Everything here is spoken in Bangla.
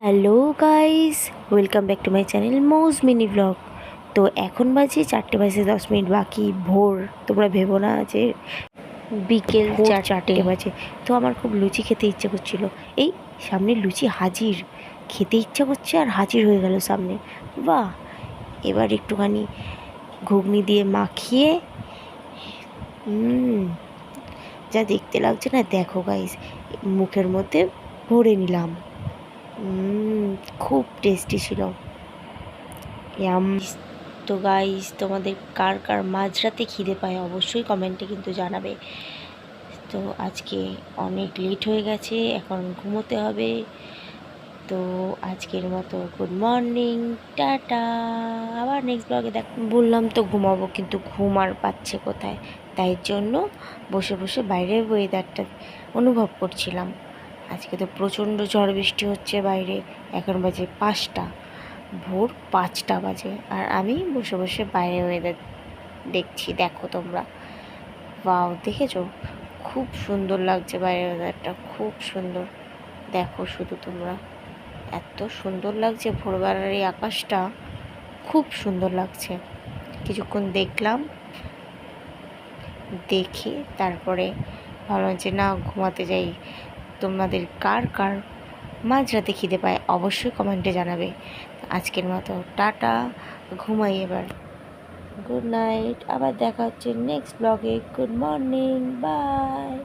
Hello guys, welcome back to my channel Mouj mini vlog. তো এখন বাজে 4:10 বাকি ভোর। তোমরা ভেবো না যে বিকেল 4:30 বাজে। তো আমার খুব লুচি খেতে ইচ্ছে করছিল। এই সামনে লুচি হাজির, খেতে ইচ্ছা করছে আর হাজির হয়ে গেল সামনে। বাহ! এবার একটুখানি ঘুগনি দিয়ে মাখিয়ে যা দেখতে লাগছে না, দেখো গাইস, মুখের মধ্যে ভরে নিলাম। খুব টেস্টি ছিল। ইয়াম। তো গাইস, তোমাদের কার কার মাঝরাতে খিদে পায় অবশ্যই কমেন্টে কিন্তু জানাবে। তো আজকে অনেক লেট হয়ে গেছে, এখন ঘুমোতে হবে। তো আজকের মতো গুড মর্নিং, টাটা। আবার নেক্সট ব্লগে বললাম তো ঘুমাবো, কিন্তু ঘুম আর পাচ্ছে কোথায়। তাই জন্য বসে বসে বাইরের ওয়েদারটা অনুভব করছিলাম। আজকে তো প্রচণ্ড ঝড় বৃষ্টি হচ্ছে বাইরে। এখন বাজে 5টা, ভোর 5টা বাজে, আর আমি বসে বসে বাইরে ওয়েদার দেখছি। দেখো তোমরা, ওয়াও, দেখেছো? খুব সুন্দর লাগছে বাইরের ওয়েদারটা, খুব সুন্দর। দেখো শুধু তোমরা, এত সুন্দর লাগছে ভোরবেলার এই আকাশটা, খুব সুন্দর লাগছে। কিছুক্ষণ দেখলাম, দেখে তারপরে ভাবলাম যে না, ঘুমাতে যাই। তোমাদের কার কার মাঝরাতে খিদে পায় অবশ্যই কমেন্টে জানাবে। আজকের মতো টাটা, ঘুমাই এবার। গুড নাইট, আবার দেখা হচ্ছে নেক্সট ব্লগে। Good morning, by.